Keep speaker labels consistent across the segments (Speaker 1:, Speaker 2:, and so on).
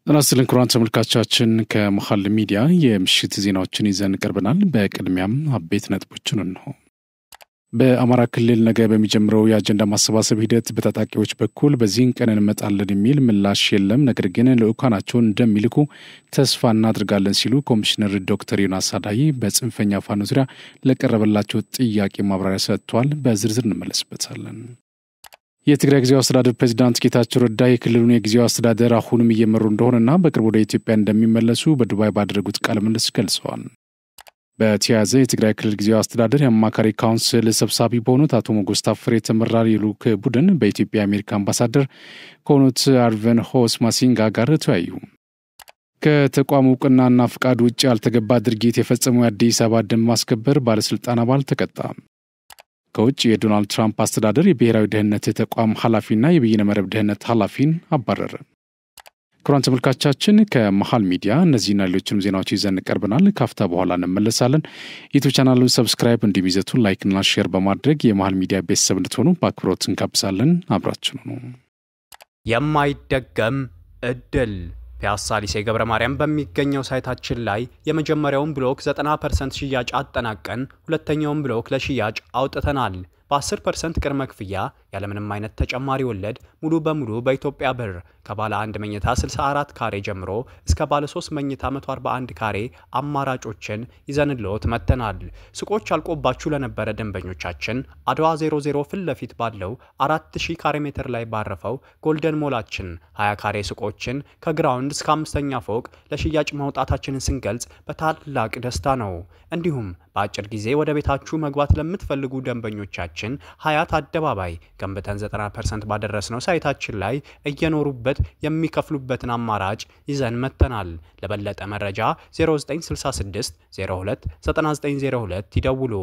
Speaker 1: እናስልን ክቡራን ተመልካቾቻችን ከመሃል ሚዲያ የምሽት ዜናዎችን ይዘን ቀርበናል። በቅድሚያም አበይት ነጥቦችን ነው። በአማራ ክልል ነገ በሚጀምረው የአጀንዳ ማሰባሰብ ሂደት በታጣቂዎች በኩል በዚህን ቀን እንመጣለን የሚል ምላሽ የለም፣ ነገር ግን ልዑካናቸውን እንደሚልኩ ተስፋ እናድርጋለን ሲሉ ኮሚሽነር ዶክተር ዮናስ አዳይ በጽንፈኛ ፋኖ ዙሪያ ለቀረበላቸው ጥያቄ ማብራሪያ ሰጥቷል። በዝርዝር እንመለስበታለን። የትግራይ ጊዜያዊ አስተዳደር ፕሬዝዳንት ጌታቸው ረዳ የክልሉን የጊዜያዊ አስተዳደር አሁንም እየመሩ እንደሆነና በቅርቡ ወደ ኢትዮጵያ እንደሚመለሱ በዱባይ ባደረጉት ቃለ ምልልስ ገልጸዋል። በተያያዘ የትግራይ ክልል ጊዜያዊ አስተዳደር የአማካሪ ካውንስል ሰብሳቢ በሆኑት አቶ ሞገስ ታፈረ የተመራ የልዑክ ቡድን በኢትዮጵያ የአሜሪካ አምባሳደር ከሆኑት አርቨን ሆስ ማሲንጋ ጋር ተወያዩ። ከተቋሙ እውቅናና ፍቃድ ውጭ ያልተገባ ድርጊት የፈጸመው የአዲስ አበባ ደንብ ማስከበር ባለስልጣን አባል ተቀጣ። ከውጭ የዶናልድ ትራምፕ አስተዳደር የብሔራዊ ደህንነት ተቋም ኃላፊና የበይነ መረብ ደህንነት ኃላፊን አባረረ። ክቡራን ተመልካቾቻችን ከመሃል ሚዲያ እነዚህና ሌሎችንም ዜናዎች ይዘን ቀርበናል። ካፍታ በኋላ እንመለሳለን። ዩቲዩብ ቻናሉን ሰብስክራይብ እንዲሚዘቱን ላይክና ሼር በማድረግ የመሃል ሚዲያ ቤተሰብ እንድትሆኑ በአክብሮት እንጋብዛለን። አብራችሁ ነው።
Speaker 2: የማይደገም እድል ፒያሳ ሊሴ ገብረ ማርያም በሚገኘው ሳይታችን ላይ የመጀመሪያውን ብሎክ 90% ሽያጭ አጠናቀን ሁለተኛውን ብሎክ ለሽያጭ አውጥተናል። በ10% ቅድመ ክፍያ ያለምንም አይነት ተጨማሪ ወለድ ሙሉ በሙሉ በኢትዮጵያ ብር ከባለ 1 መኝታ 64 ካሬ ጀምሮ እስከ ባለ 3 መኝታ 141 ካሬ አማራጮችን ይዘንልዎት መጥተናል። ሱቆች አልቆባችሁ ለነበረ ደንበኞቻችን አድዋ 00 ፊት ለፊት ባለው 4000 ካሬ ሜትር ላይ ባረፈው ጎልደን ሞላችን 20 ካሬ ሱቆችን ከግራውንድ እስከ 5ኛ ፎቅ ለሽያጭ ማውጣታችንን ስንገልጽ በታላቅ ደስታ ነው። እንዲሁም በአጭር ጊዜ ወደ ቤታችሁ መግባት ለምትፈልጉ ደንበኞቻችን ሀያት አደባባይ ገንብተን 90% ባደረስነው ሳይታችን ላይ እየኖሩበት የሚከፍሉበትን አማራጭ ይዘን መጥተናል። ለበለጠ መረጃ 0966 02 9902 ይደውሉ።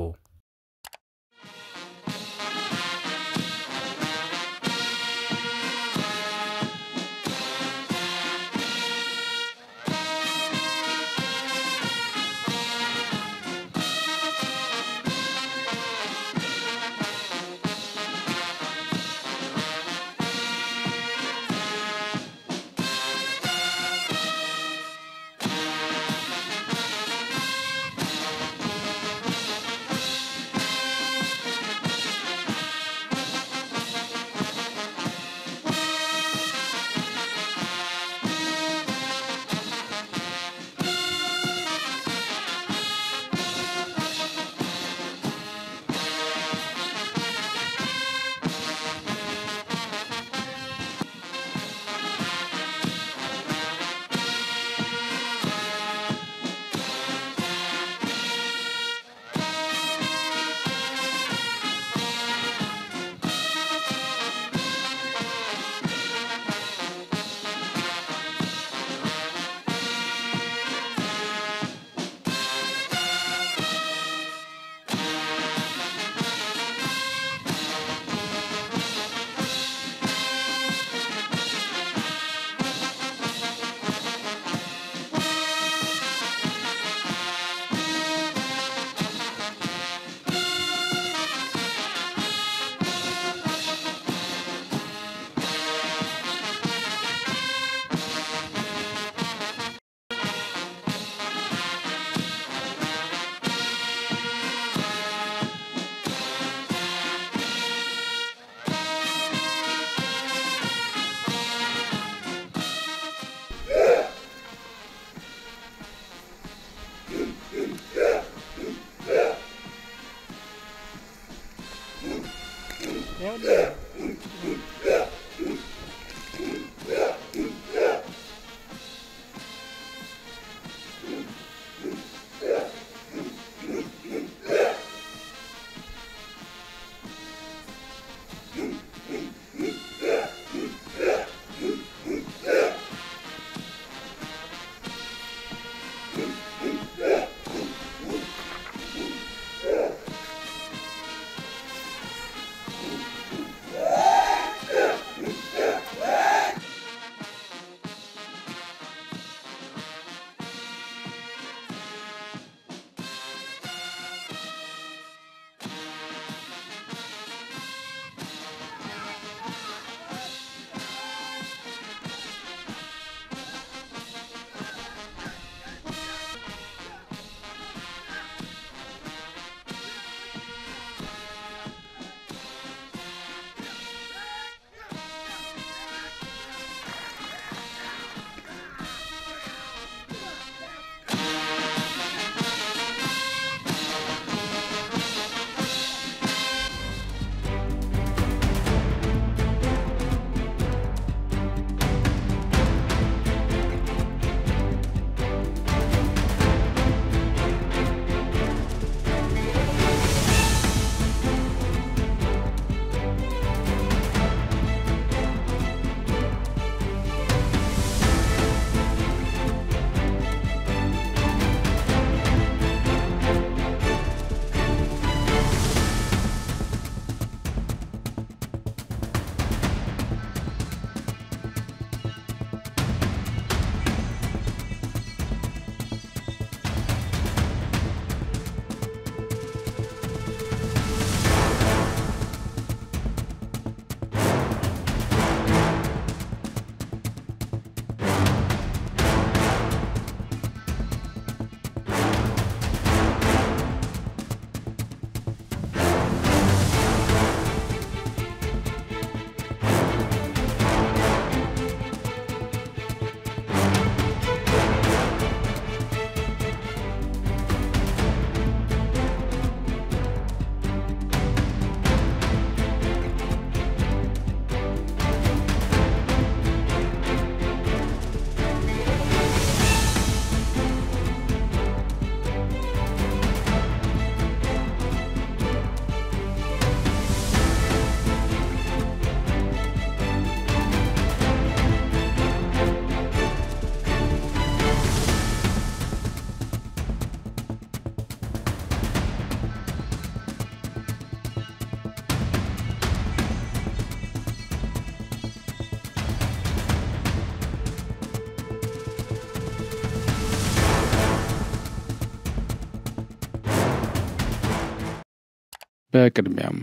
Speaker 1: በቅድሚያም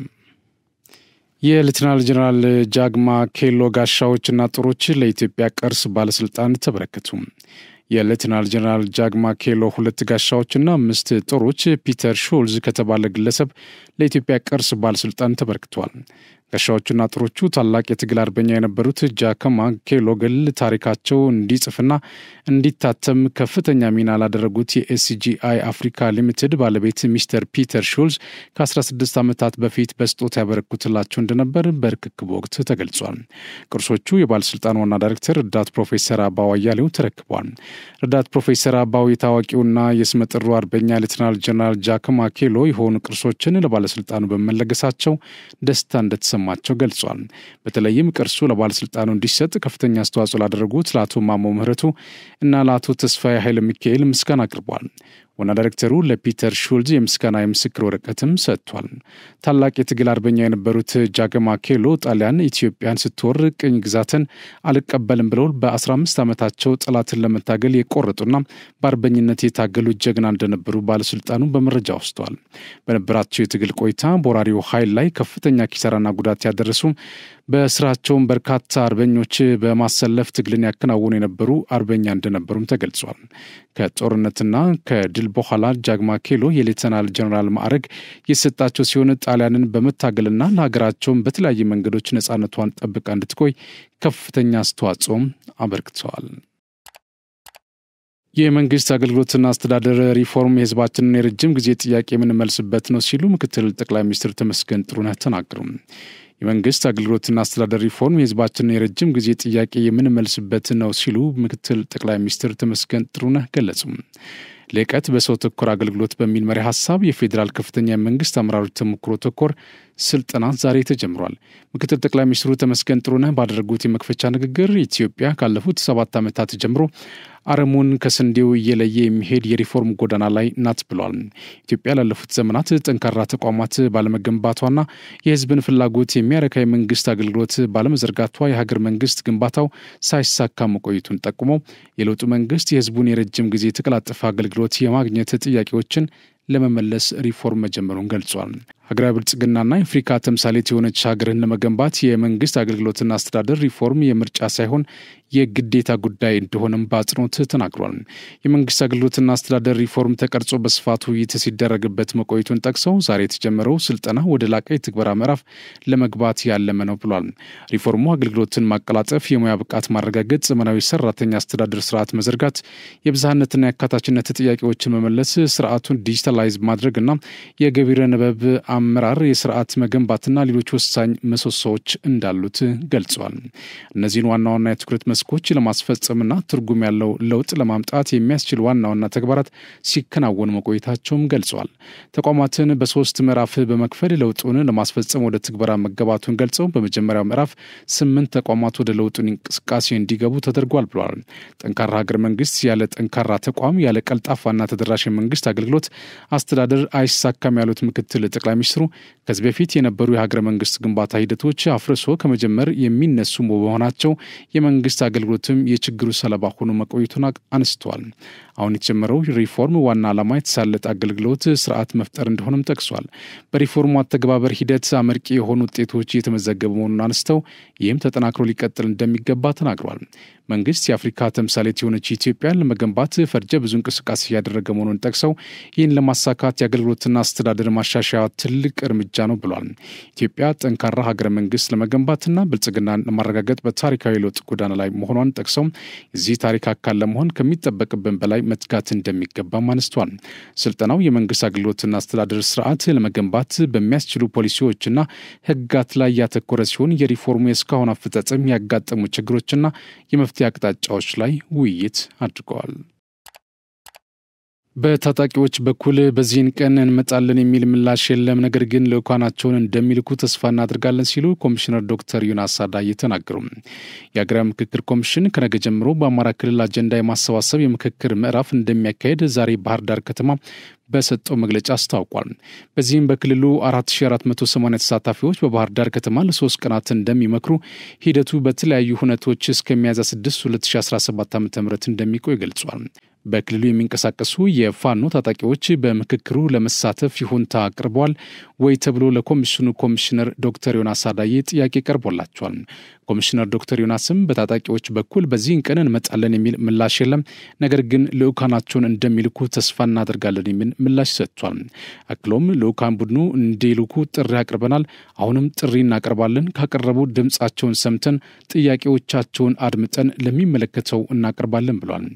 Speaker 1: የሌተናል ጀነራል ጃግማ ኬሎ ጋሻዎችና ጦሮች ለኢትዮጵያ ቅርስ ባለስልጣን ተበረከቱ። የሌተናል ጀነራል ጃግማ ኬሎ 2 ጋሻዎችና 5 ጦሮች ፒተር ሹልዝ ከተባለ ግለሰብ ለኢትዮጵያ ቅርስ ባለስልጣን ተበርክቷል። ጋሻዎቹና ጦሮቹ ታላቅ የትግል አርበኛ የነበሩት ጃግማ ኬሎ ግል ታሪካቸው እንዲጽፍና እንዲታተም ከፍተኛ ሚና ላደረጉት የኤስጂአይ አፍሪካ ሊሚትድ ባለቤት ሚስተር ፒተር ሹልዝ ከ16 ዓመታት በፊት በስጦታ ያበረክቱላቸው እንደነበር በርክክቡ ወቅት ተገልጿል። ቅርሶቹ የባለስልጣን ዋና ዳይሬክተር ረዳት ፕሮፌሰር አባው አያሌው ተረክቧል። ረዳት ፕሮፌሰር አባው የታዋቂውና የስመጥሩ አርበኛ ሌተናል ጀነራል ጃግማ ኬሎ የሆኑ ቅርሶችን ለባለስልጣኑ በመለገሳቸው ደስታ እንደተሰማቸው ገልጿል። በተለይም ቅርሱ ለባለስልጣኑ እንዲሰጥ ከፍተኛ አስተዋጽኦ ላደረጉት ለአቶ ማሞ ምህረቱ እና ለአቶ ተስፋዬ ኃይለ ሚካኤል ምስጋና አቅርቧል። ዋና ዳይሬክተሩ ለፒተር ሹልዝ የምስጋና የምስክር ወረቀትም ሰጥቷል። ታላቅ የትግል አርበኛ የነበሩት ጃግማ ኬሎ ጣሊያን ኢትዮጵያን ስትወር ቅኝ ግዛትን አልቀበልም ብለው በ15 ዓመታቸው ጠላትን ለመታገል የቆረጡና በአርበኝነት የታገሉ ጀግና እንደነበሩ ባለስልጣኑ በመረጃ ወስቷል። በነበራቸው የትግል ቆይታ በወራሪው ኃይል ላይ ከፍተኛ ኪሳራና ጉዳት ያደረሱ በስራቸውም በርካታ አርበኞች በማሰለፍ ትግልን ያከናውኑ የነበሩ አርበኛ እንደነበሩም ተገልጿል። ከጦርነትና ከድል በኋላ ጃግማ ኬሎ የሌተናል ጀነራል ማዕረግ የሰጣቸው ሲሆን ጣሊያንን በመታገልና ለሀገራቸውን በተለያየ መንገዶች ነጻነቷን ጠብቃ እንድትቆይ ከፍተኛ አስተዋጽኦም አበርክተዋል። የመንግስት አገልግሎትና አስተዳደር ሪፎርም የህዝባችንን የረጅም ጊዜ ጥያቄ የምንመልስበት ነው ሲሉ ምክትል ጠቅላይ ሚኒስትር ተመስገን ጥሩነህ ተናገሩ። የመንግስት አገልግሎትና አስተዳደር ሪፎርም የህዝባችንን የረጅም ጊዜ ጥያቄ የምንመልስበት ነው ሲሉ ምክትል ጠቅላይ ሚኒስትር ተመስገን ጥሩነህ ገለጹ። ልቀት በሰው ተኮር አገልግሎት በሚል መሪ ሐሳብ የፌዴራል ከፍተኛ የመንግስት አመራሮች ተሞክሮ ተኮር ስልጠና ዛሬ ተጀምሯል። ምክትል ጠቅላይ ሚኒስትሩ ተመስገን ጥሩነህ ባደረጉት የመክፈቻ ንግግር ኢትዮጵያ ካለፉት 7 ዓመታት ጀምሮ አረሙን ከስንዴው እየለየ የሚሄድ የሪፎርም ጎዳና ላይ ናት ብሏል። ኢትዮጵያ ላለፉት ዘመናት ጠንካራ ተቋማት ባለመገንባቷና የህዝብን ፍላጎት የሚያረካ የመንግስት አገልግሎት ባለመዘርጋቷ የሀገር መንግስት ግንባታው ሳይሳካ መቆየቱን ጠቁመው የለውጡ መንግስት የህዝቡን የረጅም ጊዜ የተቀላጠፈ አገልግሎት የማግኘት ጥያቄዎችን ለመመለስ ሪፎርም መጀመሩን ገልጿል። ሀገራዊ ብልጽግናና የአፍሪካ ተምሳሌት የሆነች ሀገርን ለመገንባት የመንግስት አገልግሎትና አስተዳደር ሪፎርም የምርጫ ሳይሆን የግዴታ ጉዳይ እንደሆነም በአጽንኦት ተናግሯል። የመንግስት አገልግሎትና አስተዳደር ሪፎርም ተቀርጾ በስፋቱ ውይይት ሲደረግበት መቆየቱን ጠቅሰው ዛሬ የተጀመረው ስልጠና ወደ ላቀ የትግበራ ምዕራፍ ለመግባት ያለመ ነው ብሏል። ሪፎርሙ አገልግሎትን ማቀላጠፍ፣ የሙያ ብቃት ማረጋገጥ፣ ዘመናዊ ሰራተኛ አስተዳደር ስርዓት መዘርጋት፣ የብዝሃነትና የአካታችነት ጥያቄዎችን መመለስ፣ ስርዓቱን ዲጂታላይዝ ማድረግና የገቢረ ነበብ አመራር የስርዓት መገንባትና ሌሎች ወሳኝ ምሰሶዎች እንዳሉት ገልጿል። እነዚህን ዋና ዋና የትኩረት መስኮች ለማስፈጸምና ትርጉም ያለው ለውጥ ለማምጣት የሚያስችል ዋና ዋና ተግባራት ሲከናወኑ መቆየታቸውም ገልጿል። ተቋማትን በ3 ምዕራፍ በመክፈል ለውጡን ለማስፈጸም ወደ ትግበራ መገባቱን ገልጸው በመጀመሪያው ምዕራፍ 8 ተቋማት ወደ ለውጡን እንቅስቃሴ እንዲገቡ ተደርጓል ብለዋል። ጠንካራ ሀገር መንግስት ያለ ጠንካራ ተቋም ያለ ቀልጣፋና ተደራሽ መንግስት አገልግሎት አስተዳደር አይሳካም ያሉት ምክትል ጠቅላይ ሚኒስትሩ ከዚህ በፊት የነበሩ የሀገረ መንግስት ግንባታ ሂደቶች አፍርሶ ከመጀመር የሚነሱ በመሆናቸው የመንግስት አገልግሎትም የችግሩ ሰለባ ሆኖ መቆየቱን አንስተዋል። አሁን የተጀመረው ሪፎርም ዋና ዓላማ የተሳለጠ አገልግሎት ስርዓት መፍጠር እንደሆነም ጠቅሷል። በሪፎርሙ አተገባበር ሂደት አመርቂ የሆኑ ውጤቶች እየተመዘገቡ መሆኑን አንስተው ይህም ተጠናክሮ ሊቀጥል እንደሚገባ ተናግሯል። መንግስት የአፍሪካ ተምሳሌት የሆነች ኢትዮጵያን ለመገንባት ፈርጀ ብዙ እንቅስቃሴ እያደረገ መሆኑን ጠቅሰው ይህን ለማሳካት የአገልግሎትና አስተዳደር ማሻሻያ ትልቅ እርምጃ ነው ብሏል። ኢትዮጵያ ጠንካራ ሀገረ መንግስት ለመገንባትና ብልጽግናን ለማረጋገጥ በታሪካዊ ለውጥ ጎዳና ላይ መሆኗን ጠቅሰው የዚህ ታሪክ አካል ለመሆን ከሚጠበቅብን በላይ መትጋት እንደሚገባም አንስቷል። ስልጠናው የመንግስት አገልግሎትና አስተዳደር ስርዓት ለመገንባት በሚያስችሉ ፖሊሲዎችና ህጋት ላይ ያተኮረ ሲሆን የሪፎርሙ የእስካሁን አፈጻጸም ያጋጠሙ ችግሮችና የመፍትሄ አቅጣጫዎች ላይ ውይይት አድርገዋል። በታጣቂዎች በኩል በዚህን ቀን እንመጣለን የሚል ምላሽ የለም፣ ነገር ግን ልኡካናቸውን እንደሚልኩ ተስፋ እናደርጋለን ሲሉ ኮሚሽነር ዶክተር ዮናስ አዳዬ ተናገሩ። የሀገራዊ ምክክር ኮሚሽን ከነገ ጀምሮ በአማራ ክልል አጀንዳ የማሰባሰብ የምክክር ምዕራፍ እንደሚያካሄድ ዛሬ ባህር ዳር ከተማ በሰጠው መግለጫ አስታውቋል። በዚህም በክልሉ 4480 ተሳታፊዎች በባህር ዳር ከተማ ለ3 ቀናት እንደሚመክሩ፣ ሂደቱ በተለያዩ ሁነቶች እስከ ሚያዝያ 6 2017 ዓ.ም እንደሚቆይ ገልጿል። በክልሉ የሚንቀሳቀሱ የፋኖ ታጣቂዎች በምክክሩ ለመሳተፍ ይሁንታ አቅርበዋል ወይ ተብሎ ለኮሚሽኑ ኮሚሽነር ዶክተር ዮናስ አዳዬ ጥያቄ ቀርቦላቸዋል። ኮሚሽነር ዶክተር ዮናስም በታጣቂዎች በኩል በዚህን ቀን እንመጣለን የሚል ምላሽ የለም፣ ነገር ግን ልዑካናቸውን እንደሚልኩ ተስፋ እናደርጋለን የሚል ምላሽ ሰጥቷል። አክሎም ልዑካን ቡድኑ እንዲልኩ ጥሪ አቅርበናል፣ አሁንም ጥሪ እናቀርባለን፣ ካቀረቡ ድምጻቸውን ሰምተን ጥያቄዎቻቸውን አድምጠን ለሚመለከተው እናቀርባለን ብሏል።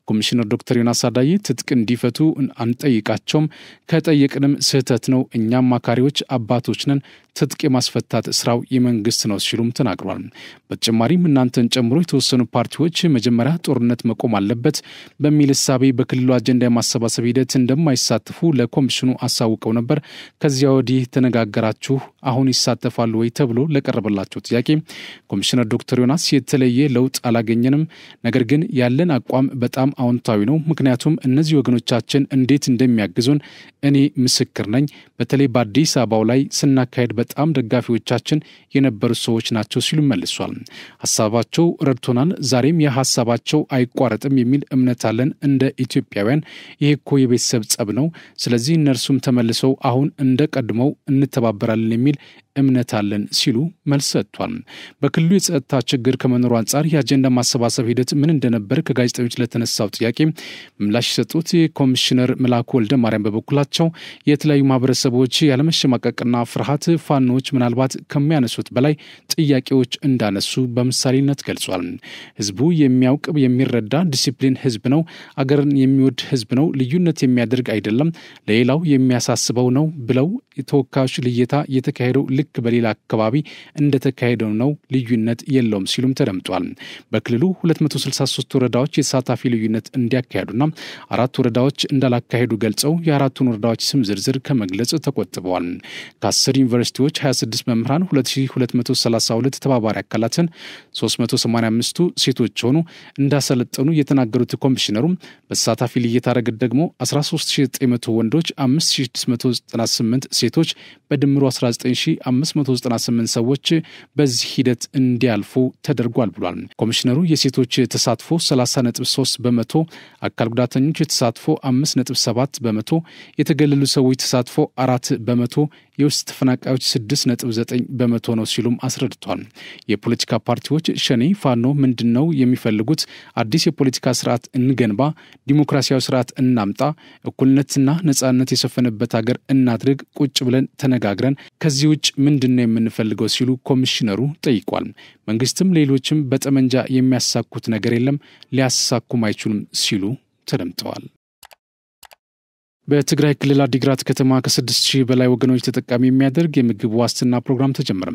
Speaker 1: ኮሚሽነር ዶክተር ዮናስ አዳዬ ትጥቅ እንዲፈቱ አንጠይቃቸውም፣ ከጠየቅንም ስህተት ነው፣ እኛም አማካሪዎች አባቶች ነን፣ ትጥቅ የማስፈታት ስራው የመንግስት ነው ሲሉም ተናግሯል። በተጨማሪም እናንተን ጨምሮ የተወሰኑ ፓርቲዎች መጀመሪያ ጦርነት መቆም አለበት በሚል እሳቤ በክልሉ አጀንዳ የማሰባሰብ ሂደት እንደማይሳተፉ ለኮሚሽኑ አሳውቀው ነበር። ከዚያ ወዲህ ተነጋገራችሁ፣ አሁን ይሳተፋሉ ወይ ተብሎ ለቀረበላቸው ጥያቄ ኮሚሽነር ዶክተር ዮናስ የተለየ ለውጥ አላገኘንም፣ ነገር ግን ያለን አቋም በጣም አዎንታዊ ነው፣ ምክንያቱም እነዚህ ወገኖቻችን እንዴት እንደሚያግዙን እኔ ምስክር ነኝ። በተለይ በአዲስ አበባው ላይ ስናካሄድ በጣም ደጋፊዎቻችን የነበሩ ሰዎች ናቸው ሲሉ መልሷል። ሐሳባቸው ረድቶናል፣ ዛሬም የሐሳባቸው አይቋረጥም የሚል እምነት አለን። እንደ ኢትዮጵያውያን ይሄ እኮ የቤተሰብ ጸብ ነው፣ ስለዚህ እነርሱም ተመልሰው አሁን እንደ ቀድመው እንተባበራለን የሚል እምነት አለን ሲሉ መልስ ሰጥቷል። በክልሉ የጸጥታ ችግር ከመኖሩ አንጻር የአጀንዳ ማሰባሰብ ሂደት ምን እንደነበር ከጋዜጠኞች ለተነሳው ጥያቄ ምላሽ የሰጡት ኮሚሽነር መላኩ ወልደ ማርያም በበኩላቸው የተለያዩ ማህበረሰቦች ያለመሸማቀቅና ፍርሃት ፋኖች ምናልባት ከሚያነሱት በላይ ጥያቄዎች እንዳነሱ በምሳሌነት ገልጿል። ህዝቡ የሚያውቅ የሚረዳ ዲሲፕሊን ህዝብ ነው፣ አገርን የሚወድ ህዝብ ነው፣ ልዩነት የሚያደርግ አይደለም፣ ለሌላው የሚያሳስበው ነው ብለው የተወካዮች ልየታ የተካሄደው ልክ በሌላ አካባቢ እንደተካሄደው ነው፣ ልዩነት የለውም ሲሉም ተደምጧል። በክልሉ 263 ወረዳዎች የተሳታፊ ልዩነት እንዲያካሄዱና 4 ወረዳዎች እንዳላካሄዱ ገልጸው የአራቱን ወረዳዎች ስም ዝርዝር ከመግለጽ ተቆጥበዋል። ከ10 ዩኒቨርሲቲዎች 26 መምህራን 2232 ተባባሪ አካላትን 385ቱ ሴቶች ሆኑ እንዳሰለጠኑ የተናገሩት ኮሚሽነሩ በተሳታፊ ልየታ ረገድ ደግሞ 13900 ወንዶች፣ 5698 ሴቶች በድምሩ 19598 ሰዎች በዚህ ሂደት እንዲያልፉ ተደርጓል ብሏል። ኮሚሽነሩ የሴቶች ተሳትፎ 30.3%፣ አካል ጉዳተኞች ተሳትፎ 5.7%፣ የተገለሉ ሰዎች ተሳትፎ 4%፣ የውስጥ ተፈናቃዮች 6.9% ነው ሲሉም አስረድቷል። የፖለቲካ ፓርቲዎች ሸኔ ፋኖ ምንድነው የሚፈልጉት? አዲስ የፖለቲካ ስርዓት እንገንባ፣ ዲሞክራሲያዊ ስርዓት እናምጣ፣ እኩልነትና ነጻነት የሰፈነበት ሀገር እናድርግ፣ ቁጭ ብለን ተነጋግረን ከዚህ ውጭ ምንድነው የምንፈልገው ሲሉ ኮሚሽነሩ ጠይቋል። መንግስትም ሌሎችም በጠመንጃ የሚያሳኩት ነገር የለም፣ ሊያሳኩም አይችሉም ሲሉ ተደምጠዋል። በትግራይ ክልል አዲግራት ከተማ ከ6000 በላይ ወገኖች ተጠቃሚ የሚያደርግ የምግብ ዋስትና ፕሮግራም ተጀመረ።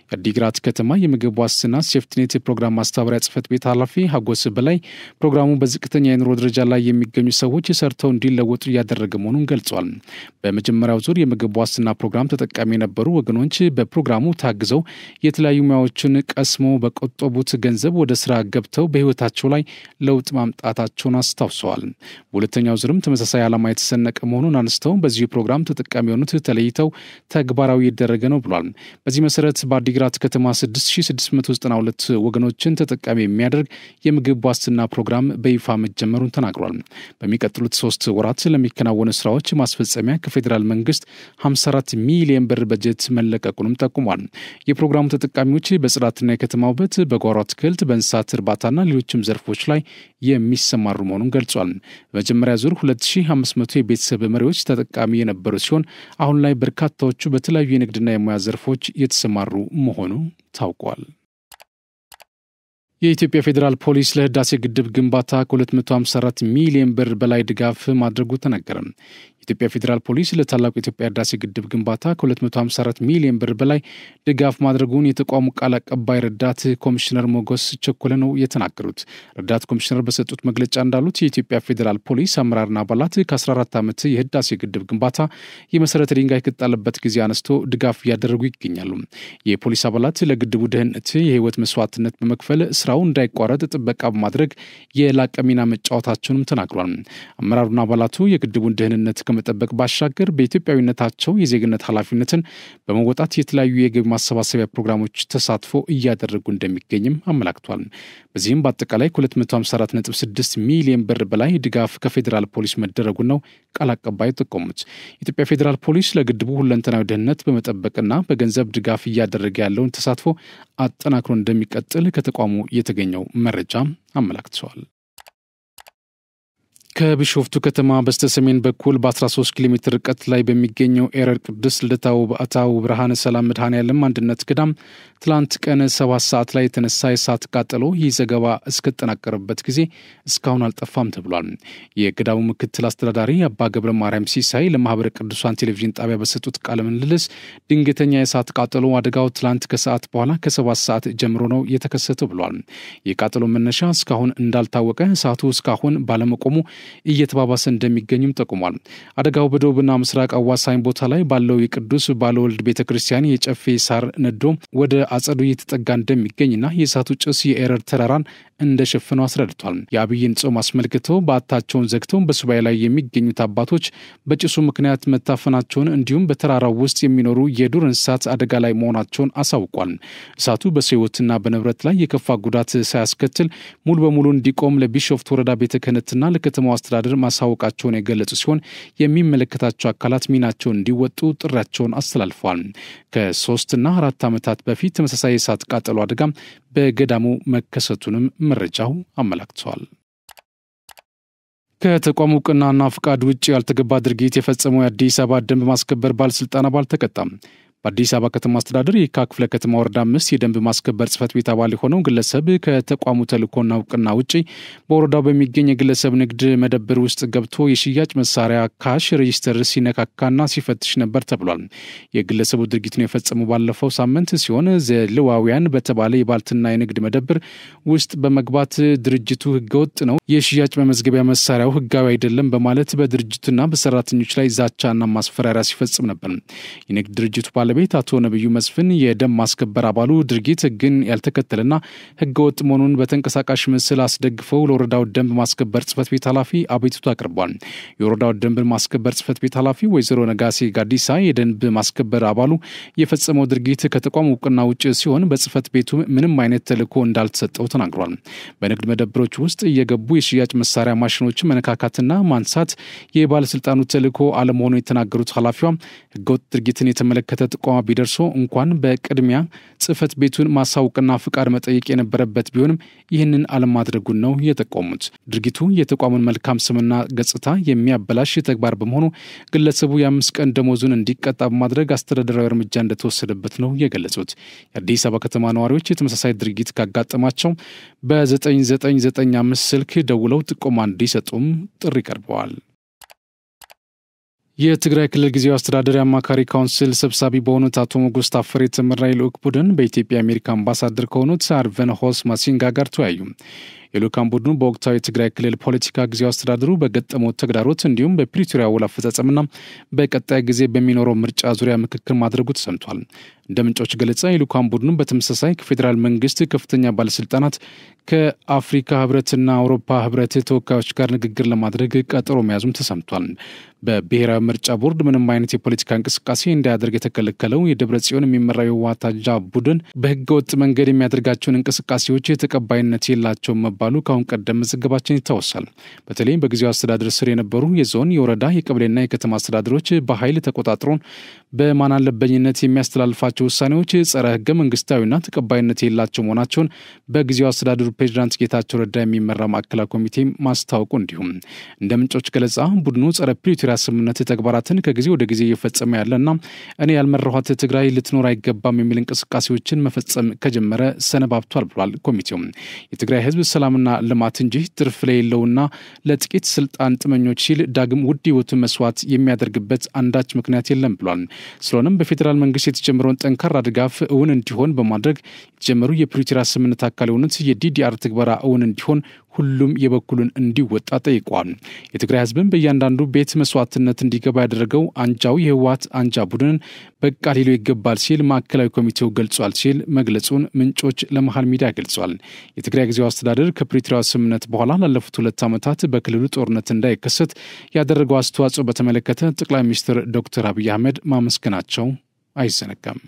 Speaker 1: የአዲግራት ከተማ የምግብ ዋስትና ሴፍቲኔት ፕሮግራም ማስተባበሪያ ጽህፈት ቤት ኃላፊ ሀጎስ በላይ ፕሮግራሙ በዝቅተኛ የኑሮ ደረጃ ላይ የሚገኙ ሰዎች ሰርተው እንዲለወጡ እያደረገ መሆኑን ገልጿል። በመጀመሪያው ዙር የምግብ ዋስትና ፕሮግራም ተጠቃሚ የነበሩ ወገኖች በፕሮግራሙ ታግዘው የተለያዩ ሙያዎችን ቀስሞ በቆጠቡት ገንዘብ ወደ ስራ ገብተው በህይወታቸው ላይ ለውጥ ማምጣታቸውን አስታውሰዋል። በሁለተኛው ዙርም ተመሳሳይ ዓላማ የተሰነቀ መሆኑን አንስተው በዚህ ፕሮግራም ተጠቃሚ የሆኑት ተለይተው ተግባራዊ ይደረገ ነው ብሏል። በዚህ መሰረት በአዲግራት ከተማ 6692 ወገኖችን ተጠቃሚ የሚያደርግ የምግብ ዋስትና ፕሮግራም በይፋ መጀመሩን ተናግሯል። በሚቀጥሉት 3 ወራት ለሚከናወኑ ስራዎች ማስፈጸሚያ ከፌዴራል መንግስት 54 ሚሊዮን ብር በጀት መለቀቁንም ጠቁሟል። የፕሮግራሙ ተጠቃሚዎች በጽዳትና የከተማ ውበት፣ በጓሮ አትክልት፣ በእንስሳት እርባታና ሌሎችም ዘርፎች ላይ የሚሰማሩ መሆኑን ገልጿል። በመጀመሪያ ዙር 2500 የቤተሰብ መሪዎች ተጠቃሚ የነበሩ ሲሆን አሁን ላይ በርካታዎቹ በተለያዩ የንግድና የሙያ ዘርፎች የተሰማሩ መሆኑ ታውቋል። የኢትዮጵያ ፌዴራል ፖሊስ ለህዳሴ ግድብ ግንባታ ከ254 ሚሊዮን ብር በላይ ድጋፍ ማድረጉ ተነገረ። የኢትዮጵያ ፌዴራል ፖሊስ ለታላቁ የኢትዮጵያ ህዳሴ ግድብ ግንባታ ከ254 ሚሊዮን ብር በላይ ድጋፍ ማድረጉን የተቋሙ ቃል አቀባይ ረዳት ኮሚሽነር ሞገስ ቸኮለ ነው የተናገሩት። ረዳት ኮሚሽነር በሰጡት መግለጫ እንዳሉት የኢትዮጵያ ፌዴራል ፖሊስ አመራርና አባላት ከ14 ዓመት የህዳሴ ግድብ ግንባታ የመሰረተ ድንጋይ ከጣለበት ጊዜ አነስቶ ድጋፍ እያደረጉ ይገኛሉ። የፖሊስ አባላት ለግድቡ ደህንነት የህይወት መስዋዕትነት በመክፈል ስራው እንዳይቋረጥ ጥበቃ በማድረግ የላቀ ሚና መጫወታቸውንም ተናግሯል። አመራሩና አባላቱ የግድቡን ደህንነት ከመጠበቅ ባሻገር በኢትዮጵያዊነታቸው የዜግነት ኃላፊነትን በመወጣት የተለያዩ የገቢ ማሰባሰቢያ ፕሮግራሞች ተሳትፎ እያደረጉ እንደሚገኝም አመላክቷል። በዚህም በአጠቃላይ 254.6 ሚሊዮን ብር በላይ ድጋፍ ከፌዴራል ፖሊስ መደረጉን ነው ቃል አቀባዩ ጠቆሙት። የኢትዮጵያ ፌዴራል ፖሊስ ለግድቡ ሁለንተናዊ ደህንነት በመጠበቅና በገንዘብ ድጋፍ እያደረገ ያለውን ተሳትፎ አጠናክሮ እንደሚቀጥል ከተቋሙ የተገኘው መረጃ አመላክቷል። ከቢሾፍቱ ከተማ በስተሰሜን በኩል በ13 ኪሎ ሜትር ርቀት ላይ በሚገኘው ኤረር ቅዱስ ልደታው በአታው ብርሃነ ሰላም መድኃኔዓለም አንድነት ገዳም ትላንት ቀን 7 ሰዓት ላይ የተነሳ የእሳት ቃጠሎ ይህ ዘገባ እስከተጠናቀረበት ጊዜ እስካሁን አልጠፋም ተብሏል። የገዳሙ ምክትል አስተዳዳሪ አባ ገብረ ማርያም ሲሳይ ለማህበረ ቅዱሳን ቴሌቪዥን ጣቢያ በሰጡት ቃለ ምልልስ ድንገተኛ የእሳት ቃጠሎ አደጋው ትላንት ከሰዓት በኋላ ከ7 ሰዓት ጀምሮ ነው የተከሰተው ብሏል። የቃጠሎ መነሻ እስካሁን እንዳልታወቀ እሳቱ እስካሁን ባለመቆሙ እየተባባሰ እንደሚገኝም ጠቁሟል። አደጋው በደቡብና ምስራቅ አዋሳኝ ቦታ ላይ ባለው የቅዱስ ባለወልድ ቤተክርስቲያን የጨፌ ሳር ነዶ ወደ አጸዱ እየተጠጋ እንደሚገኝና የእሳቱ ጭስ የኤረር ተራራን እንደሸፈነው አስረድቷል። የአብይን ጾም አስመልክተው በዓታቸውን ዘግተው በሱባኤ ላይ የሚገኙት አባቶች በጭሱ ምክንያት መታፈናቸውን እንዲሁም በተራራው ውስጥ የሚኖሩ የዱር እንስሳት አደጋ ላይ መሆናቸውን አሳውቋል። እሳቱ በሰው ሕይወትና በንብረት ላይ የከፋ ጉዳት ሳያስከትል ሙሉ በሙሉ እንዲቆም ለቢሾፍቱ ወረዳ ቤተ ክህነትና ለከተማው አስተዳደር ማሳወቃቸውን የገለጹ ሲሆን የሚመለከታቸው አካላት ሚናቸውን እንዲወጡ ጥሪያቸውን አስተላልፈዋል። ከ3 እና 4 ዓመታት በፊት ተመሳሳይ የእሳት ቃጠሎ አደጋ በገዳሙ መከሰቱንም መረጃው አመላክቷል። ከተቋሙ ዕውቅናና ፍቃድ ውጭ ያልተገባ ድርጊት የፈጸመው የአዲስ አበባ ደንብ ማስከበር ባለስልጣን አባል ተቀጣም። በአዲስ አበባ ከተማ አስተዳደር የካ ክፍለ ከተማ ወረዳ 5 የደንብ ማስከበር ጽሕፈት ቤት አባል የሆነው ግለሰብ ከተቋሙ ተልእኮና ዕውቅና ውጪ በወረዳው በሚገኝ የግለሰብ ንግድ መደብር ውስጥ ገብቶ የሽያጭ መሳሪያ ካሽ ሬጂስተር ሲነካካና ሲፈትሽ ነበር ተብሏል። የግለሰቡ ድርጊቱን የፈጸመው ባለፈው ሳምንት ሲሆን ዘልዋውያን በተባለ የባልትና የንግድ መደብር ውስጥ በመግባት ድርጅቱ ህገወጥ ነው፣ የሽያጭ መመዝገቢያ መሳሪያው ህጋዊ አይደለም በማለት በድርጅቱና በሰራተኞች ላይ ዛቻና ማስፈራሪያ ሲፈጽም ነበር። የንግድ ድርጅቱ ቤት አቶ ነብዩ መስፍን የደንብ ማስከበር አባሉ ድርጊት ህግን ያልተከተለና ህገወጥ መሆኑን በተንቀሳቃሽ ምስል አስደግፈው ለወረዳው ደንብ ማስከበር ጽሕፈት ቤት ኃላፊ አቤቱታ አቅርቧል። የወረዳው ደንብ ማስከበር ጽሕፈት ቤት ኃላፊ ወይዘሮ ነጋሴ ጋዲሳ የደንብ ማስከበር አባሉ የፈጸመው ድርጊት ከተቋሙ ዕውቅና ውጭ ሲሆን በጽሕፈት ቤቱ ምንም አይነት ተልእኮ እንዳልተሰጠው ተናግሯል። በንግድ መደብሮች ውስጥ እየገቡ የሽያጭ መሳሪያ ማሽኖችን መነካካትና ማንሳት የባለስልጣኑ ተልእኮ አለመሆኑ የተናገሩት ኃላፊዋ ህገወጥ ድርጊትን የተመለከተ ጥቆማ ቢደርሶ እንኳን በቅድሚያ ጽሕፈት ቤቱን ማሳወቅና ፍቃድ መጠየቅ የነበረበት ቢሆንም ይህንን አለማድረጉን ነው የጠቆሙት። ድርጊቱ የተቋሙን መልካም ስምና ገጽታ የሚያበላሽ ተግባር በመሆኑ ግለሰቡ የ5 ቀን ደሞዙን እንዲቀጣ በማድረግ አስተዳደራዊ እርምጃ እንደተወሰደበት ነው የገለጹት። የአዲስ አበባ ከተማ ነዋሪዎች የተመሳሳይ ድርጊት ካጋጠማቸው በ9995 ስልክ ደውለው ጥቆማ እንዲሰጡም ጥሪ ቀርበዋል። የትግራይ ክልል ጊዜያዊ አስተዳደር አማካሪ ካውንስል ሰብሳቢ በሆኑት አቶ ሞገስ ታፈር የተመራ የልዑክ ቡድን በኢትዮጵያ የአሜሪካ አምባሳደር ከሆኑት አርቨን ሆስ ማሲንጋ ጋር ተወያዩ። የልዑካን ቡድኑ በወቅታዊ የትግራይ ክልል ፖለቲካ ጊዜያዊ አስተዳደሩ በገጠመው ተግዳሮት እንዲሁም በፕሪቶሪያ ውል አፈጻጸምና በቀጣይ ጊዜ በሚኖረው ምርጫ ዙሪያ ምክክር ማድረጉ ተሰምቷል። እንደ ምንጮች ገለጻ የልዑካን ቡድኑ በተመሳሳይ ከፌዴራል መንግስት ከፍተኛ ባለስልጣናት ከአፍሪካ ህብረትና አውሮፓ ህብረት ተወካዮች ጋር ንግግር ለማድረግ ቀጠሮ መያዙም ተሰምቷል። በብሔራዊ ምርጫ ቦርድ ምንም አይነት የፖለቲካ እንቅስቃሴ እንዳያደርግ የተከለከለው የደብረ ጽዮን የሚመራው የህወሓት አጃብ ቡድን በህገወጥ መንገድ የሚያደርጋቸውን እንቅስቃሴዎች ተቀባይነት የላቸውም መባሉ ከአሁን ቀደም መዘገባችን ይታወሳል። በተለይም በጊዜያዊ አስተዳደር ስር የነበሩ የዞን፣ የወረዳ፣ የቀበሌና የከተማ አስተዳደሮች በኃይል ተቆጣጥሮን በማናለበኝነት የሚያስተላልፋቸው ውሳኔዎች ጸረ ህገ መንግስታዊና ተቀባይነት የላቸው መሆናቸውን በጊዜያዊ አስተዳደሩ ፕሬዚዳንት ጌታቸው ረዳ የሚመራ ማዕከላዊ ኮሚቴ ማስታወቁ እንዲሁም እንደ ምንጮች ገለጻ ቡድኑ ጸረ ፕሪቶሪያ ስምምነት ተግባራትን ከጊዜ ወደ ጊዜ እየፈጸመ ያለና እኔ ያልመራኋት ትግራይ ልትኖር አይገባም የሚል እንቅስቃሴዎችን መፈጸም ከጀመረ ሰነባብቷል ብሏል ኮሚቴው። የትግራይ ህዝብ ሰላምና ልማት እንጂ ትርፍ ለሌለውና ለጥቂት ስልጣን ጥመኞች ሲል ዳግም ውድ ህይወቱን መስዋዕት የሚያደርግበት አንዳች ምክንያት የለም ብሏል። ስለሆነም በፌዴራል መንግስት የተጀመረውን ጠንካራ ድጋፍ እውን እንዲሆን በማድረግ የተጀመሩ የፕሪቶሪያ ስምምነት አካል የሆኑት የዲዲአር ትግበራ እውን እንዲሆን ሁሉም የበኩሉን እንዲወጣ ጠይቋል። የትግራይ ህዝብን በእያንዳንዱ ቤት መስዋዕትነት እንዲገባ ያደረገው አንጃው የህወሓት አንጃ ቡድንን በቃ ሊለው ይገባል ሲል ማዕከላዊ ኮሚቴው ገልጿል ሲል መግለጹን ምንጮች ለመሃል ሚዲያ ገልጿል። የትግራይ ጊዜያዊ አስተዳደር ከፕሪቶሪያ ስምምነት በኋላ ላለፉት 2 ዓመታት በክልሉ ጦርነት እንዳይከሰት ያደረገው አስተዋጽኦ በተመለከተ ጠቅላይ ሚኒስትር ዶክተር አብይ አህመድ ማመስገናቸው አይዘነጋም።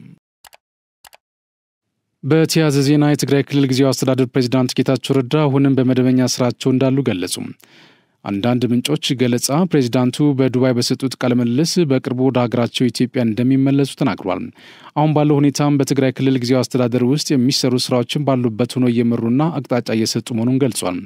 Speaker 1: በተያያዘ ዜና የትግራይ ክልል ጊዜያዊ አስተዳደር ፕሬዝዳንት ጌታቸው ረዳ አሁንም በመደበኛ ስራቸው እንዳሉ ገለጹ። አንዳንድ ምንጮች ገለጻ ፕሬዝዳንቱ በዱባይ በሰጡት ቃለ ምልልስ በቅርቡ ወደ ሀገራቸው ኢትዮጵያ እንደሚመለሱ ተናግሯል። አሁን ባለው ሁኔታም በትግራይ ክልል ጊዜያዊ አስተዳደር ውስጥ የሚሰሩ ስራዎችን ባሉበት ሆኖ እየመሩና አቅጣጫ እየሰጡ መሆኑን ገልጿል።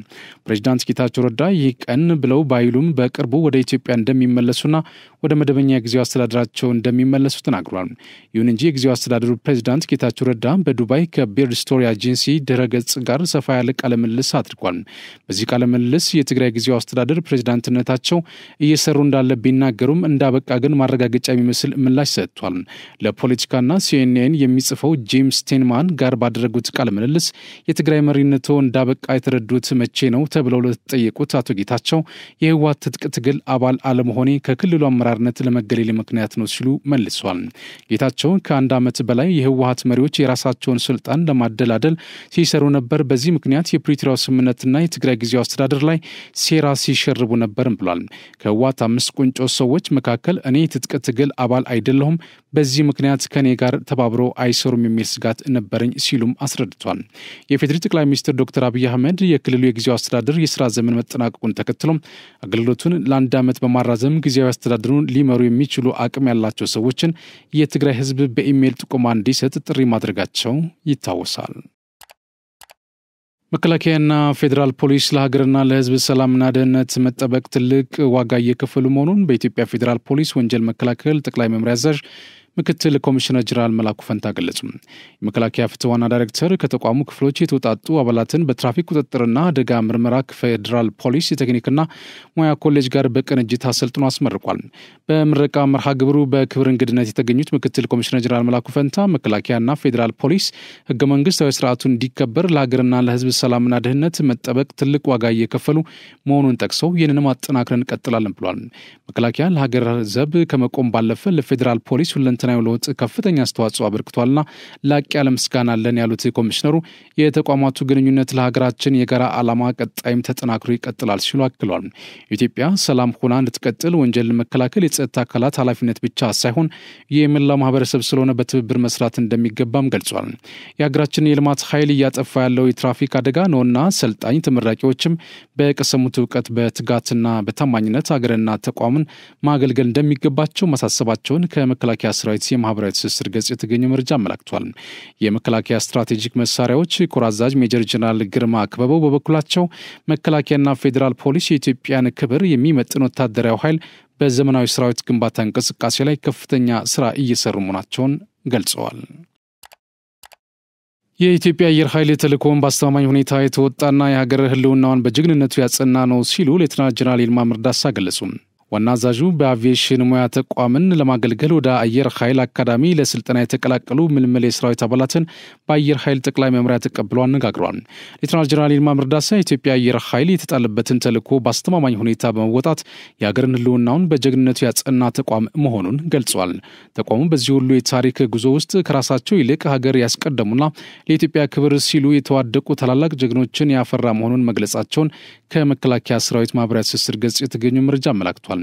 Speaker 1: ፕሬዝዳንት ጌታቸው ረዳ ይህ ቀን ብለው ባይሉም በቅርቡ ወደ ኢትዮጵያ እንደሚመለሱና ወደ መደበኛ ጊዜያዊ አስተዳደራቸው እንደሚመለሱ ተናግሯል። ይሁን እንጂ የጊዜያዊ አስተዳደሩ ፕሬዝዳንት ጌታቸው ረዳ በዱባይ ከቢርድ ስቶሪ ኤጀንሲ ድረገጽ ጋር ሰፋ ያለ ቃለ ምልልስ አድርጓል። በዚህ ቃለ ምልልስ የትግራይ ጊዜያዊ አስተዳደር ፕሬዝዳንትነታቸው እየሰሩ እንዳለ ቢናገሩም እንዳበቃ ግን ማረጋገጫ የሚመስል ምላሽ ሰጥቷል። ለፖለቲካና ሲኤንኤን የሚጽፈው ጄምስ ስቴንማን ጋር ባደረጉት ቃለ ምልልስ የትግራይ መሪነቶ እንዳበቃ የተረዱት መቼ ነው ተብለው ለተጠየቁት አቶ ጌታቸው የህወሓት ትጥቅ ትግል አባል አለመሆኔ ከክልሉ አመራርነት ለመገለል ምክንያት ነው ሲሉ መልሷል። ጌታቸው ከአንድ ዓመት በላይ የህወሓት መሪዎች የራሳቸውን ስልጣን ለማደላደል ሲሰሩ ነበር። በዚህ ምክንያት የፕሪቶሪያው ስምምነትና የትግራይ ጊዜያዊ አስተዳደር ላይ ሴራ ሲሸርቡ ነበርም ብሏል። ከህወሓት 5 ቁንጮ ሰዎች መካከል እኔ ትጥቅ ትግል አባል አይደለሁም፣ በዚህ ምክንያት ከኔ ጋር ተባብሮ አይሰሩም የሚል ስጋት ነበረኝ ሲሉም አስረድቷል። የፌዴራል ጠቅላይ ሚኒስትር ዶክተር አብይ አህመድ የክልሉ የጊዜያዊ አስተዳደር የስራ ዘመን መጠናቀቁን ተከትሎ አገልግሎቱን ለአንድ ዓመት በማራዘም ጊዜያዊ አስተዳደሩን ሊመሩ የሚችሉ አቅም ያላቸው ሰዎችን የትግራይ ህዝብ በኢሜይል ጥቆማ እንዲሰጥ ጥሪ ማድረጋቸው ይታወሳል። መከላከያና ፌዴራል ፖሊስ ለሀገርና ለህዝብ ሰላምና ደህንነት መጠበቅ ትልቅ ዋጋ እየከፈሉ መሆኑን በኢትዮጵያ ፌዴራል ፖሊስ ወንጀል መከላከል ጠቅላይ መምሪያ አዛዥ ምክትል ኮሚሽነር ጀነራል መላኩ ፈንታ ገለጹ። የመከላከያ ፍትህ ዋና ዳይሬክተር ከተቋሙ ክፍሎች የተውጣጡ አባላትን በትራፊክ ቁጥጥርና አደጋ ምርመራ ከፌዴራል ፖሊስ የቴክኒክና ሙያ ኮሌጅ ጋር በቅንጅት አሰልጥኖ አስመርቋል። በምረቃ መርሃ ግብሩ በክብር እንግድነት የተገኙት ምክትል ኮሚሽነር ጀነራል መላኩ ፈንታ መከላከያና ፌዴራል ፖሊስ ህገ መንግስታዊ ስርዓቱን እንዲከበር ለሀገርና ለህዝብ ሰላምና ደህንነት መጠበቅ ትልቅ ዋጋ እየከፈሉ መሆኑን ጠቅሰው ይህንንም አጠናክረን እንቀጥላለን ብሏል። መከላከያ ለሀገር ዘብ ከመቆም ባለፈ ለፌዴራል ፖሊስ ሁለንተናዊ ለውጥ ከፍተኛ አስተዋጽኦ አበርክቷልና ላቅ ያለ ምስጋና አለን ያሉት ኮሚሽነሩ የተቋማቱ ግንኙነት ለሀገራችን የጋራ ዓላማ ቀጣይም ተጠናክሮ ይቀጥላል ሲሉ አክለዋል። ኢትዮጵያ ሰላም ሆና እንድትቀጥል ወንጀል መከላከል የጸጥታ አካላት ኃላፊነት ብቻ ሳይሆን የመላው ማህበረሰብ ስለሆነ በትብብር መስራት እንደሚገባም ገልጿል። የሀገራችን የልማት ኃይል እያጠፋ ያለው የትራፊክ አደጋ ነውና ሰልጣኝ ተመራቂዎችም በቀሰሙት እውቀት በትጋትና በታማኝነት ሀገርና ተቋምን ማገልገል እንደሚገባቸው ማሳሰባቸውን ከመከላከያ ሰራዊት የማህበራዊ ትስስር ገጽ የተገኘው መረጃ አመላክቷል። የመከላከያ ስትራቴጂክ መሳሪያዎች ኮር አዛዥ ሜጀር ጀነራል ግርማ አክበበው በበኩላቸው መከላከያና ፌዴራል ፖሊስ የኢትዮጵያን ክብር የሚመጥን ወታደራዊ ኃይል በዘመናዊ ሰራዊት ግንባታ እንቅስቃሴ ላይ ከፍተኛ ስራ እየሰሩ መሆናቸውን ገልጸዋል። የኢትዮጵያ አየር ኃይል ተልዕኮውን በአስተማማኝ ሁኔታ የተወጣና የሀገር ህልውናዋን በጀግንነቱ ያጸና ነው ሲሉ ሌተናል ጀነራል ይልማ መርዳሳ ገለጹ። ዋና አዛዡ በአቪዬሽን ሙያ ተቋምን ለማገልገል ወደ አየር ኃይል አካዳሚ ለስልጠና የተቀላቀሉ ምልምል የሰራዊት አባላትን በአየር ኃይል ጠቅላይ መምሪያ ተቀብለው አነጋግሯል። ሌተናል ጀነራል ይልማ መርዳሳ የኢትዮጵያ አየር ኃይል የተጣለበትን ተልዕኮ በአስተማማኝ ሁኔታ በመወጣት የሀገርን ህልውናውን በጀግንነቱ ያጸና ተቋም መሆኑን ገልጿል። ተቋሙ በዚህ ሁሉ የታሪክ ጉዞ ውስጥ ከራሳቸው ይልቅ ሀገር ያስቀደሙና ለኢትዮጵያ ክብር ሲሉ የተዋደቁ ታላላቅ ጀግኖችን ያፈራ መሆኑን መግለጻቸውን ከመከላከያ ሰራዊት ማህበራዊ ትስስር ገጽ የተገኙ መረጃ አመላክቷል።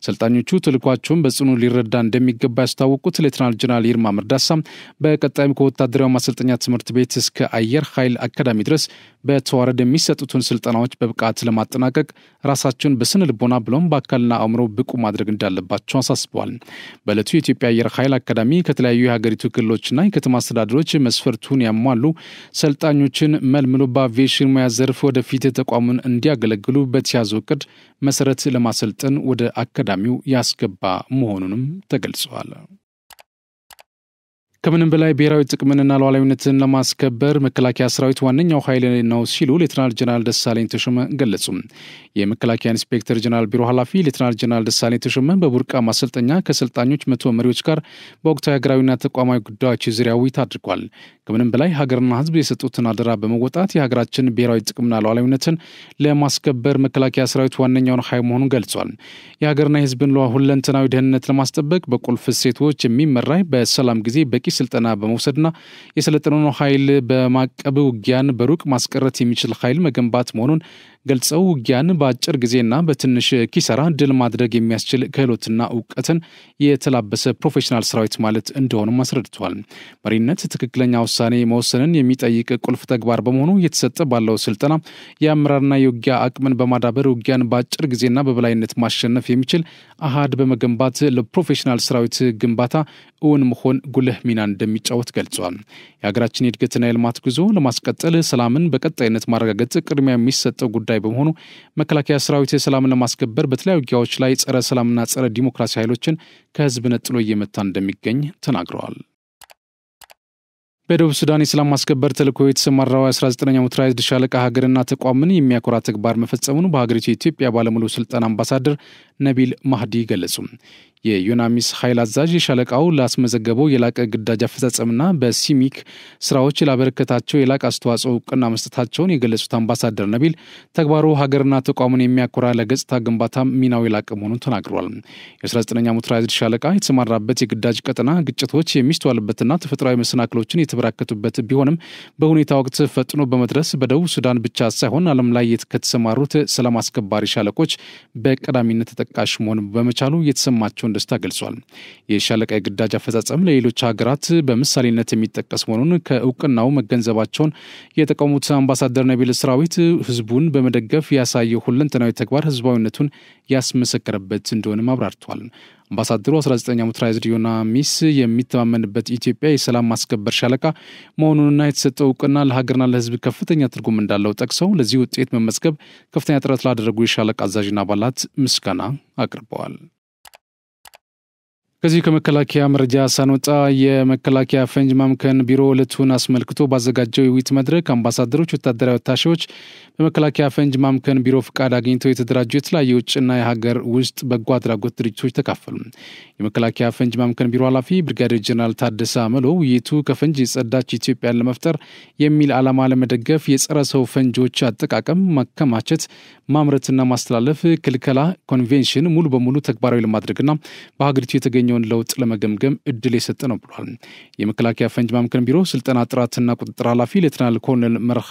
Speaker 1: ሰልጣኞቹ ተልዕኳቸውን በጽኑ ሊረዳ እንደሚገባ ያስታወቁት ሌተናል ጀነራል ይልማ መርዳሳ በቀጣይም ከወታደራዊ ማሰልጠኛ ትምህርት ቤት እስከ አየር ኃይል አካዳሚ ድረስ በተዋረድ የሚሰጡትን ስልጠናዎች በብቃት ለማጠናቀቅ ራሳቸውን በስነ ልቦና ብሎም በአካልና አእምሮ ብቁ ማድረግ እንዳለባቸው አሳስበዋል። በዕለቱ የኢትዮጵያ አየር ኃይል አካዳሚ ከተለያዩ የሀገሪቱ ክልሎችና የከተማ አስተዳደሮች መስፈርቱን ያሟሉ ሰልጣኞችን መልምሎ በአቪዬሽን ሙያ ዘርፍ ወደፊት ተቋሙን እንዲያገለግሉ በተያዘው ዕቅድ መሰረት ለማሰልጠን ወደ አካዳሚው ያስገባ መሆኑንም ተገልጿል። ከምንም በላይ ብሔራዊ ጥቅምንና ሉዓላዊነትን ለማስከበር መከላከያ ሰራዊት ዋነኛው ኃይል ነው ሲሉ ሌተናል ጀነራል ደሳለኝ ተሾመ ገለጹ። የመከላከያ ኢንስፔክተር ጀነራል ቢሮ ኃላፊ ሌተናል ጀነራል ደሳለኝ ተሾመ በቡርቃ ማሰልጠኛ ከሰልጣኞች 100 መሪዎች ጋር በወቅታዊ ሀገራዊና ተቋማዊ ጉዳዮች ዙሪያ ውይይት አድርጓል። ከምንም በላይ ሀገርና ሕዝብ የሰጡትን አደራ በመወጣት የሀገራችን ብሔራዊ ጥቅምና ሉዓላዊነትን ለማስከበር መከላከያ ሰራዊት ዋነኛውን ኃይል መሆኑን ገልጿል። የሀገርና የሕዝብን ሁለንተናዊ ደህንነት ለማስጠበቅ በቁልፍ እሴቶች የሚመራ በሰላም ጊዜ በቂ ስልጠና በመውሰድና የሰለጠነውን ኃይል በማቀብ ውጊያን በሩቅ ማስቀረት የሚችል ኃይል መገንባት መሆኑን ገልጸው ውጊያን በአጭር ጊዜና በትንሽ ኪሳራ ድል ማድረግ የሚያስችል ክህሎትና እውቀትን የተላበሰ ፕሮፌሽናል ሰራዊት ማለት እንደሆነም አስረድተዋል። መሪነት ትክክለኛ ውሳኔ መወሰንን የሚጠይቅ ቁልፍ ተግባር በመሆኑ እየተሰጠ ባለው ስልጠና የአመራርና የውጊያ አቅምን በማዳበር ውጊያን በአጭር ጊዜና በበላይነት ማሸነፍ የሚችል አሃድ በመገንባት ለፕሮፌሽናል ሰራዊት ግንባታ እውን መሆን ጉልህ ሚና እንደሚጫወት ገልጿል። የሀገራችን የእድገትና የልማት ጉዞ ለማስቀጠል ሰላምን በቀጣይነት ማረጋገጥ ቅድሚያ የሚሰጠው ጉዳይ በመሆኑ መከላከያ ሰራዊት ሰላምን ለማስከበር በተለያዩ ውጊያዎች ላይ ጸረ ሰላምና ጸረ ዲሞክራሲ ኃይሎችን ከህዝብ ነጥሎ እየመታ እንደሚገኝ ተናግረዋል። በደቡብ ሱዳን የሰላም ማስከበር ተልዕኮ የተሰማራው 19ኛው ሞተራይዝድ ሻለቃ ሀገርና ተቋምን የሚያኮራ ተግባር መፈጸሙን በሀገሪቱ የኢትዮጵያ ባለሙሉ ስልጣን አምባሳደር ነቢል ማህዲ ገለጹ። የዩናሚስ ኃይል አዛዥ ሻለቃው ላስመዘገበው የላቀ ግዳጅ አፈጻጸምና በሲሚክ ስራዎች ላበረከታቸው የላቀ አስተዋጽኦ እውቅና መስጠታቸውን የገለጹት አምባሳደር ነቢል ተግባሩ ሀገርና ተቋምን የሚያኮራ ለገጽታ ግንባታ ሚናው የላቀ መሆኑን ተናግሯል። የ19ኛ ሞተራይዝድ ሻለቃ የተሰማራበት የግዳጅ ቀጠና ግጭቶች የሚስተዋልበትና ተፈጥሯዊ መሰናክሎችን የተበራከቱበት ቢሆንም በሁኔታ ወቅት ፈጥኖ በመድረስ በደቡብ ሱዳን ብቻ ሳይሆን ዓለም ላይ ከተሰማሩት ሰላም አስከባሪ ሻለቆች በቀዳሚነት ተጠቃሽ መሆን በመቻሉ የተሰማቸው ደስታ ገልጿል። የሻለቃ የግዳጅ አፈጻጸም ለሌሎች ሀገራት በምሳሌነት የሚጠቀስ መሆኑን ከእውቅናው መገንዘባቸውን የጠቀሙት አምባሳደር ነቢል ሰራዊት ህዝቡን በመደገፍ ያሳየው ሁለንተናዊ ተግባር ህዝባዊነቱን ያስመሰከረበት እንደሆነም አብራርተዋል። አምባሳደሩ 19ኛ ሞተራይዝድ ዩናሚስ የሚተማመንበት ኢትዮጵያ የሰላም ማስከበር ሻለቃ መሆኑንና የተሰጠው እውቅና ለሀገርና ለህዝብ ከፍተኛ ትርጉም እንዳለው ጠቅሰው ለዚህ ውጤት መመዝገብ ከፍተኛ ጥረት ላደረጉ የሻለቃ አዛዥና አባላት ምስጋና አቅርበዋል። ከዚህ ከመከላከያ መረጃ ሳንወጣ የመከላከያ ፈንጅ ማምከን ቢሮ ዕለቱን አስመልክቶ ባዘጋጀው የውይይት መድረክ አምባሳደሮች፣ ወታደራዊ አታሼዎች በመከላከያ ፈንጅ ማምከን ቢሮ ፍቃድ አግኝተው የተደራጁ የተለያዩ የውጭና የሀገር ውስጥ በጎ አድራጎት ድርጅቶች ተካፈሉ። የመከላከያ ፈንጅ ማምከን ቢሮ ኃላፊ ብርጋዴር ጀነራል ታደሰ አመሎ ውይይቱ ከፈንጅ የጸዳች ኢትዮጵያን ለመፍጠር የሚል ዓላማ ለመደገፍ የጸረ ሰው ፈንጆች አጠቃቀም፣ ማከማቸት፣ ማምረትና ማስተላለፍ ክልከላ ኮንቬንሽን ሙሉ በሙሉ ተግባራዊ ለማድረግና በሀገሪቱ የተገኘውን ለውጥ ለመገምገም እድል የሰጠ ነው ብሏል። የመከላከያ ፈንጅ ማምከን ቢሮ ስልጠና ጥራትና ቁጥጥር ኃላፊ ሌተናል ኮሎኔል መርሃ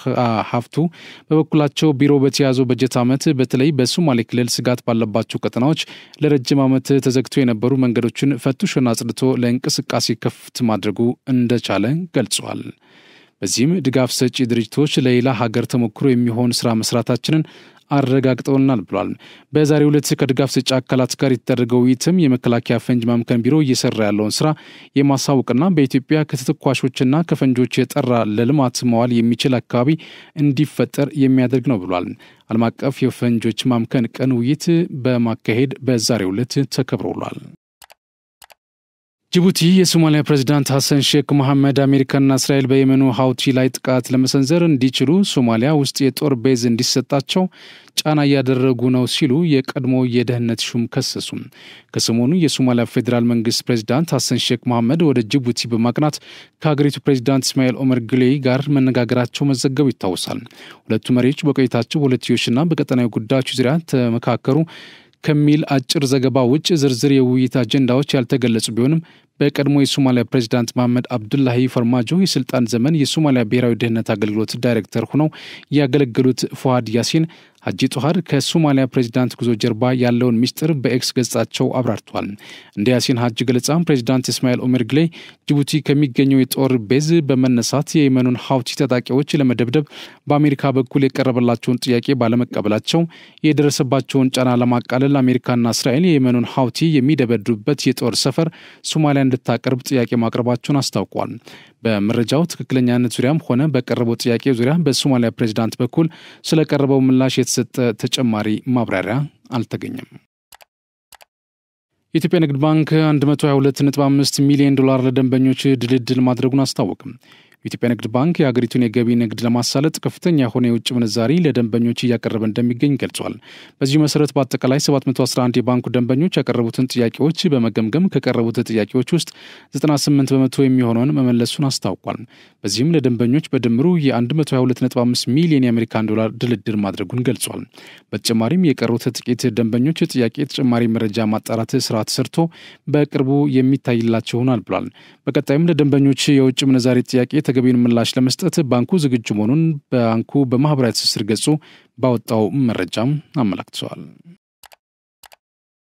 Speaker 1: ሀፍቱ በበኩላቸው ቢሮ በተያዘው በጀት ዓመት በተለይ በሶማሌ ክልል ስጋት ባለባቸው ቀጠናዎች ለረጅም ዓመት ተዘግቶ የነበሩ መንገዶችን ፈትሾና አጽድቶ ለእንቅስቃሴ ክፍት ማድረጉ እንደቻለ ገልጿል። በዚህም ድጋፍ ሰጪ ድርጅቶች ለሌላ ሀገር ተሞክሮ የሚሆን ስራ መስራታችንን አረጋግጠውናል ብሏል። በዛሬው ዕለት ከድጋፍ ሰጪ አካላት ጋር የተደረገው ውይይትም የመከላከያ ፈንጅ ማምከን ቢሮ እየሰራ ያለውን ስራ የማሳወቅና በኢትዮጵያ ከተተኳሾችና ከፈንጆች የጠራ ለልማት መዋል የሚችል አካባቢ እንዲፈጠር የሚያደርግ ነው ብሏል። ዓለም አቀፍ የፈንጆች ማምከን ቀን ውይይት በማካሄድ በዛሬው ዕለት ተከብሯል። ጅቡቲ የሶማሊያ ፕሬዝዳንት ሐሰን ሼክ መሐመድ አሜሪካና እስራኤል በየመኑ ሀውቲ ላይ ጥቃት ለመሰንዘር እንዲችሉ ሶማሊያ ውስጥ የጦር ቤዝ እንዲሰጣቸው ጫና እያደረጉ ነው ሲሉ የቀድሞ የደህንነት ሹም ከሰሱ። ከሰሞኑ የሶማሊያ ፌዴራል መንግስት ፕሬዝዳንት ሐሰን ሼክ መሐመድ ወደ ጅቡቲ በማቅናት ከሀገሪቱ ፕሬዝዳንት እስማኤል ኦመር ጊሌ ጋር መነጋገራቸው መዘገቡ ይታወሳል። ሁለቱ መሪዎች በቆይታቸው በሁለትዮሽና በቀጠናዊ ጉዳዮች ዙሪያ ተመካከሩ ከሚል አጭር ዘገባ ውጭ ዝርዝር የውይይት አጀንዳዎች ያልተገለጹ ቢሆንም በቀድሞ የሶማሊያ ፕሬዝዳንት መሐመድ አብዱላሂ ፈርማጆ የስልጣን ዘመን የሶማሊያ ብሔራዊ ደህንነት አገልግሎት ዳይሬክተር ሆነው ያገለገሉት ፉአድ ያሲን ሀጂ ጦሃር ከሶማሊያ ፕሬዝዳንት ጉዞ ጀርባ ያለውን ሚስጥር በኤክስ ገጻቸው አብራርተዋል። እንደ ያሲን ሀጂ ገለጻ ፕሬዝዳንት እስማኤል ኦመር ጊሌ ጅቡቲ ከሚገኘው የጦር ቤዝ በመነሳት የየመኑን ሀውቲ ታጣቂዎች ለመደብደብ በአሜሪካ በኩል የቀረበላቸውን ጥያቄ ባለመቀበላቸው የደረሰባቸውን ጫና ለማቃለል አሜሪካና እስራኤል የየመኑን ሀውቲ የሚደበድቡበት የጦር ሰፈር ሶማሊያ እንድታቀርብ ጥያቄ ማቅረባቸውን አስታውቋል። በመረጃው ትክክለኛነት ዙሪያም ሆነ በቀረበው ጥያቄ ዙሪያ በሶማሊያ ፕሬዝዳንት በኩል ስለቀረበው ምላሽ የተሰጠ ተጨማሪ ማብራሪያ አልተገኘም። የኢትዮጵያ ንግድ ባንክ 122.5 ሚሊዮን ዶላር ለደንበኞች ድልድል ማድረጉን አስታወቀም። የኢትዮጵያ ንግድ ባንክ የሀገሪቱን የገቢ ንግድ ለማሳለጥ ከፍተኛ የሆነ የውጭ ምንዛሪ ለደንበኞች እያቀረበ እንደሚገኝ ገልጿል። በዚህ መሰረት በአጠቃላይ 711 የባንኩ ደንበኞች ያቀረቡትን ጥያቄዎች በመገምገም ከቀረቡት ጥያቄዎች ውስጥ 98 በመቶ የሚሆነውን መመለሱን አስታውቋል። በዚህም ለደንበኞች በድምሩ የ122.5 ሚሊዮን የአሜሪካን ዶላር ድልድል ማድረጉን ገልጿል። በተጨማሪም የቀሩት ጥቂት ደንበኞች ጥያቄ ተጨማሪ መረጃ ማጣራት ስራ ተሰርቶ በቅርቡ የሚታይላቸው ሆኗል ብሏል። በቀጣይም ለደንበኞች የውጭ ምንዛሪ ጥያቄ ተገቢውን ምላሽ ለመስጠት ባንኩ ዝግጁ መሆኑን ባንኩ በማህበራዊ ትስስር ገጹ ባወጣው መረጃም አመላክቷል።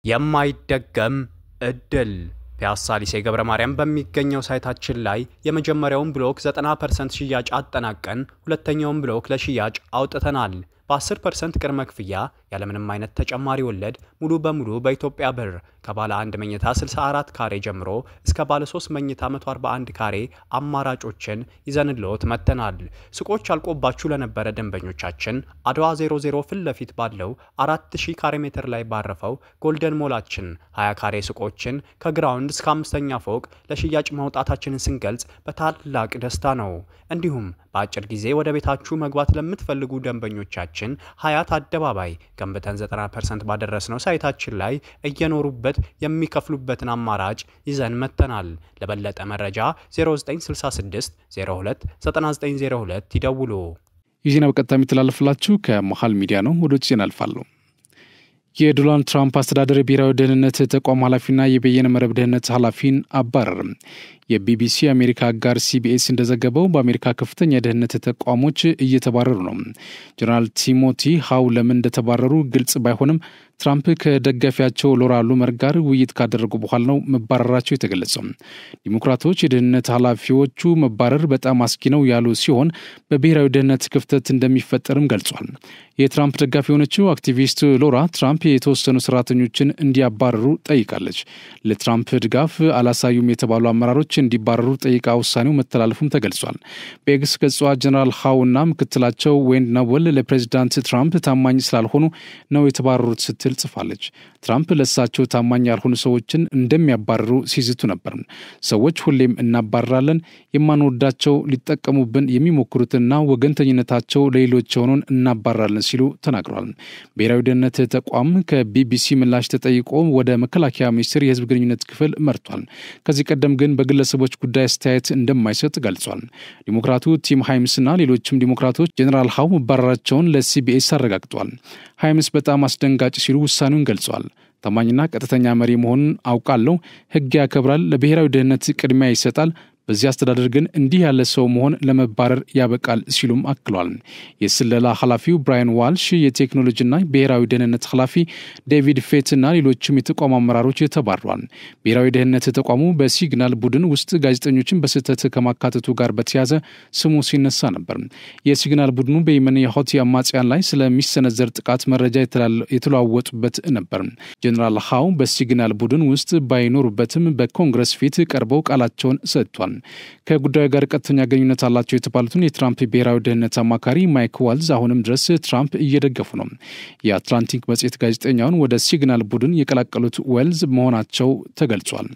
Speaker 2: የማይደገም እድል ፒያሳ ሊሴ ገብረ ማርያም በሚገኘው ሳይታችን ላይ የመጀመሪያውን ብሎክ 90% ሽያጭ አጠናቀን ሁለተኛውን ብሎክ ለሽያጭ አውጥተናል። በ10% ቅድመ ክፍያ ያለምንም አይነት ተጨማሪ ወለድ ሙሉ በሙሉ በኢትዮጵያ ብር ከባለ 1 መኝታ 64 ካሬ ጀምሮ እስከ ባለ 3 መኝታ 141 ካሬ አማራጮችን ይዘንልዎት መጥተናል። ሱቆች አልቆባችሁ ለነበረ ደንበኞቻችን አድዋ 00 ፊት ለፊት ባለው 4000 ካሬ ሜትር ላይ ባረፈው ጎልደን ሞላችን 20 ካሬ ሱቆችን ከግራውንድ እስከ 5ኛ ፎቅ ለሽያጭ ማውጣታችንን ስንገልጽ በታላቅ ደስታ ነው። እንዲሁም በአጭር ጊዜ ወደ ቤታችሁ መግባት ለምትፈልጉ ደንበኞቻችን ሀያት አደባባይ ገንብተን 90% ባደረስነው ሳይታችን ላይ እየኖሩበት የሚከፍሉበትን አማራጭ ይዘን መጥተናል። ለበለጠ መረጃ 0966 02 9902 ይደውሉ።
Speaker 1: ይህ ዜና በቀጥታ የሚተላለፍላችሁ ከመሃል ሚዲያ ነው። ወደ ውጭ ዜና አልፋለሁ። የዶናልድ ትራምፕ አስተዳደር ብሔራዊ ደህንነት ተቋም ኃላፊና የበየነ መረብ ደህንነት ኃላፊን አባረረ። የቢቢሲ አሜሪካ አጋር ሲቢኤስ እንደዘገበው በአሜሪካ ከፍተኛ የደህንነት ተቋሞች እየተባረሩ ነው። ጀነራል ቲሞቲ ሃው ለምን እንደተባረሩ ግልጽ ባይሆንም ትራምፕ ከደጋፊያቸው ሎራ ሉመር ጋር ውይይት ካደረጉ በኋላ ነው መባረራቸው የተገለጸው። ዲሞክራቶች የደህንነት ኃላፊዎቹ መባረር በጣም አስጊ ነው ያሉ ሲሆን በብሔራዊ ደህንነት ክፍተት እንደሚፈጠርም ገልጿል። የትራምፕ ደጋፊ የሆነችው አክቲቪስት ሎራ ትራምፕ የተወሰኑ ሰራተኞችን እንዲያባረሩ ጠይቃለች። ለትራምፕ ድጋፍ አላሳዩም የተባሉ አመራሮች እንዲባረሩ ጠይቃ ውሳኔው መተላለፉም ተገልጿል። በኤክስ ገጿ ጀነራል ሃውና ምክትላቸው ዌንድ ናወል ለፕሬዚዳንት ትራምፕ ታማኝ ስላልሆኑ ነው የተባረሩት ስትል ጽፋለች። ትራምፕ ለሳቸው ታማኝ ያልሆኑ ሰዎችን እንደሚያባረሩ ሲዝቱ ነበር። ሰዎች ሁሌም እናባረራለን፣ የማንወዳቸው ሊጠቀሙብን የሚሞክሩትና ወገንተኝነታቸው ለሌሎች የሆኑን እናባረራለን ሲሉ ተናግረዋል። ብሔራዊ ደህንነት ተቋም ከቢቢሲ ምላሽ ተጠይቆ ወደ መከላከያ ሚኒስቴር የህዝብ ግንኙነት ክፍል መርቷል። ከዚህ ቀደም ግን በግለሰቦች ጉዳይ አስተያየት እንደማይሰጥ ገልጿል። ዲሞክራቱ ቲም ሃይምስና ሌሎችም ዲሞክራቶች ጀነራል ሃው መባረራቸውን ለሲቢኤስ አረጋግጧል። ሃይምስ በጣም አስደንጋጭ ሲሉ ውሳኔውን ገልጿል። ታማኝና ቀጥተኛ መሪ መሆኑን አውቃለሁ፣ ህግ ያከብራል፣ ለብሔራዊ ደህንነት ቅድሚያ ይሰጣል። በዚህ አስተዳደር ግን እንዲህ ያለ ሰው መሆን ለመባረር ያበቃል ሲሉም አክሏል። የስለላ ኃላፊው ብራያን ዋልሽ፣ የቴክኖሎጂና ብሔራዊ ደህንነት ኃላፊ ዴቪድ ፌትና ሌሎችም የተቋሙ አመራሮች ተባረዋል። ብሔራዊ ደህንነት ተቋሙ በሲግናል ቡድን ውስጥ ጋዜጠኞችን በስህተት ከማካተቱ ጋር በተያያዘ ስሙ ሲነሳ ነበር። የሲግናል ቡድኑ በየመን የሁቲ አማጽያን ላይ ስለሚሰነዘር ጥቃት መረጃ የተለዋወጡበት ነበር። ጀነራል ሃው በሲግናል ቡድን ውስጥ ባይኖሩበትም በኮንግረስ ፊት ቀርበው ቃላቸውን ሰጥቷል። ከጉዳዩ ጋር ቀጥተኛ ግንኙነት አላቸው የተባሉትን የትራምፕ ብሔራዊ ደህንነት አማካሪ ማይክ ዋልዝ አሁንም ድረስ ትራምፕ እየደገፉ ነው። የአትላንቲክ መጽሔት ጋዜጠኛውን ወደ ሲግናል ቡድን የቀላቀሉት ዌልዝ መሆናቸው ተገልጿል።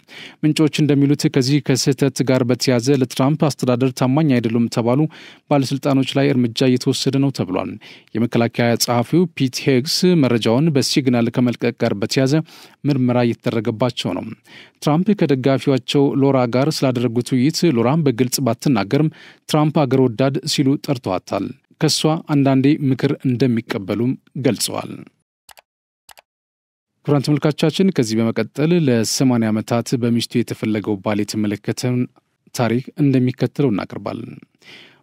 Speaker 1: ምንጮች እንደሚሉት ከዚህ ከስህተት ጋር በተያያዘ ለትራምፕ አስተዳደር ታማኝ አይደሉም ተባሉ ባለስልጣኖች ላይ እርምጃ እየተወሰደ ነው ተብሏል። የመከላከያ ጸሐፊው ፒት ሄግስ መረጃውን በሲግናል ከመልቀቅ ጋር በተያያዘ ምርመራ እየተደረገባቸው ነው። ትራምፕ ከደጋፊያቸው ሎራ ጋር ስላደረጉት ውይይት ሎራን በግልጽ ባትናገርም ትራምፕ አገር ወዳድ ሲሉ ጠርተዋታል። ከሷ አንዳንዴ ምክር እንደሚቀበሉም ገልጸዋል። ክቡራን ተመልካቾቻችን ከዚህ በመቀጠል ለ80 ዓመታት በሚስቱ የተፈለገው ባል የተመለከተውን ታሪክ እንደሚከተለው እናቀርባለን።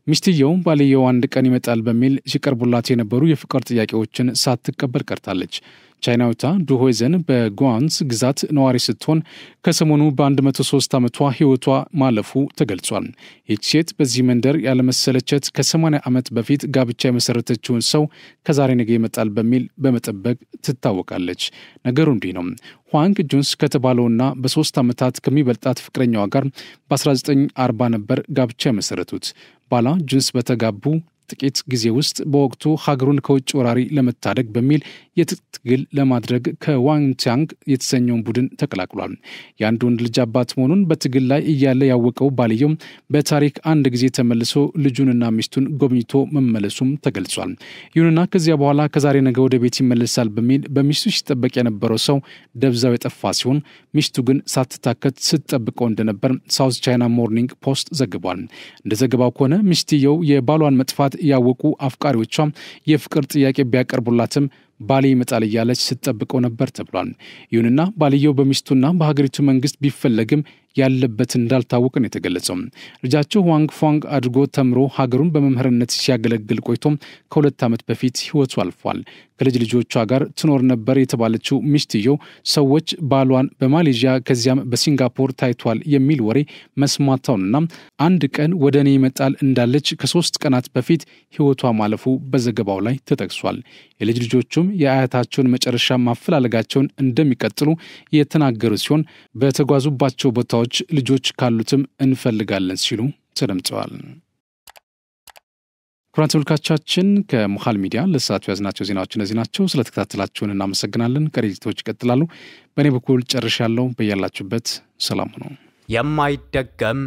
Speaker 1: ሚስትየው ባልየው አንድ ቀን ይመጣል በሚል ሲቀርቡላት የነበሩ የፍቅር ጥያቄዎችን ሳትቀበል ቀርታለች። ቻይናዊቷ ዱሆይዘን በጓንዝ ግዛት ነዋሪ ስትሆን ከሰሞኑ በ103 ዓመቷ ሕይወቷ ማለፉ ተገልጿል። ይህች ሴት በዚህ መንደር ያለመሰለቸት ከ80 ዓመት በፊት ጋብቻ የመሰረተችውን ሰው ከዛሬ ነገ ይመጣል በሚል በመጠበቅ ትታወቃለች። ነገሩ እንዲህ ነው። ሁዋንግ ጁንስ ከተባለውና በ3 ዓመታት ከሚበልጣት ፍቅረኛዋ ጋር በ1940 ነበር ጋብቻ የመሰረቱት። ባላ ጁንስ በተጋቡ ጥቂት ጊዜ ውስጥ በወቅቱ ሀገሩን ከውጭ ወራሪ ለመታደግ በሚል የትግል ለማድረግ ከዋንቻንግ የተሰኘውን ቡድን ተቀላቅሏል። የአንድ ወንድ ልጅ አባት መሆኑን በትግል ላይ እያለ ያወቀው ባልየው በታሪክ አንድ ጊዜ ተመልሶ ልጁንና ሚስቱን ጎብኝቶ መመለሱም ተገልጿል። ይሁንና ከዚያ በኋላ ከዛሬ ነገ ወደ ቤት ይመለሳል በሚል በሚስቱ ሲጠበቅ የነበረው ሰው ደብዛው የጠፋ ሲሆን ሚስቱ ግን ሳትታከት ስትጠብቀው እንደነበር ሳውዝ ቻይና ሞርኒንግ ፖስት ዘግቧል። እንደ ዘገባው ከሆነ ሚስትየው የባሏን መጥፋት ያወቁ አፍቃሪዎቿ የፍቅር ጥያቄ ቢያቀርቡላትም ባሌ ይመጣል እያለች ስትጠብቀው ነበር ተብሏል። ይሁንና ባልየው በሚስቱና በሀገሪቱ መንግስት ቢፈለግም ያለበት እንዳልታወቀ ነው የተገለጸው። ልጃቸው ዋንግ ፏንግ አድርጎ ተምሮ ሀገሩን በመምህርነት ሲያገለግል ቆይቶ ከ2 ዓመት በፊት ህይወቱ አልፏል። ከልጅ ልጆቿ ጋር ትኖር ነበር የተባለችው ሚስትየው ሰዎች ባሏን በማሌዥያ ከዚያም በሲንጋፖር ታይቷል የሚል ወሬ መስማታውንና አንድ ቀን ወደ እኔ ይመጣል እንዳለች ከ3 ቀናት በፊት ህይወቷ ማለፉ በዘገባው ላይ ተጠቅሷል። የልጅ ልጆቹም የአያታቸውን መጨረሻ ማፈላለጋቸውን እንደሚቀጥሉ የተናገሩ ሲሆን በተጓዙባቸው ቦታዎች ልጆች ካሉትም እንፈልጋለን ሲሉ ተደምጠዋል። ክቡራን ተመልካቾቻችን ከሙኻል ሚዲያ ለሰዓቱ ያዝናቸው ዜናዎች እነዚህ ናቸው። ስለተከታተላችሁን እናመሰግናለን። ቀሪ ዝግጅቶች ይቀጥላሉ። በእኔ በኩል ጨርሻለሁ። በያላችሁበት ሰላም ሁኑ።
Speaker 2: የማይደገም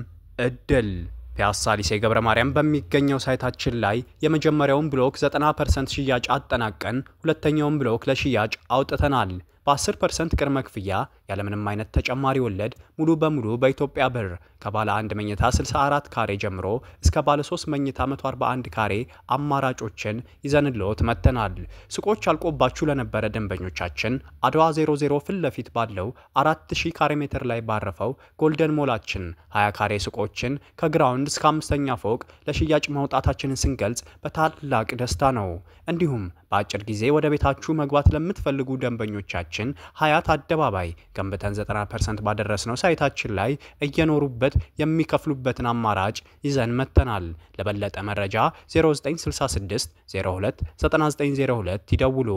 Speaker 2: እድል ፒያሳ ሊሴ ገብረ ማርያም በሚገኘው ሳይታችን ላይ የመጀመሪያውን ብሎክ 90% ሽያጭ አጠናቀን ሁለተኛውን ብሎክ ለሽያጭ አውጥተናል። በ10% ቅድመ ክፍያ ያለምንም አይነት ተጨማሪ ወለድ ሙሉ በሙሉ በኢትዮጵያ ብር ከባለ 1 መኝታ 64 ካሬ ጀምሮ እስከ ባለ 3 መኝታ 141 ካሬ አማራጮችን ይዘንልዎት መጥተናል። ሱቆች አልቆባችሁ ለነበረ ደንበኞቻችን አድዋ 00 ፊት ለፊት ባለው 4000 ካሬ ሜትር ላይ ባረፈው ጎልደን ሞላችን 20 ካሬ ሱቆችን ከግራውንድ እስከ 5ኛ ፎቅ ለሽያጭ ማውጣታችንን ስንገልጽ በታላቅ ደስታ ነው። እንዲሁም በአጭር ጊዜ ወደ ቤታችሁ መግባት ለምትፈልጉ ደንበኞቻችን ሀያት አደባባይ ገንብተን 90% ባደረስነው ሳይታችን ላይ እየኖሩበት የሚከፍሉበትን አማራጭ ይዘን መጥተናል። ለበለጠ መረጃ 0966 02 9902 ይደውሉ።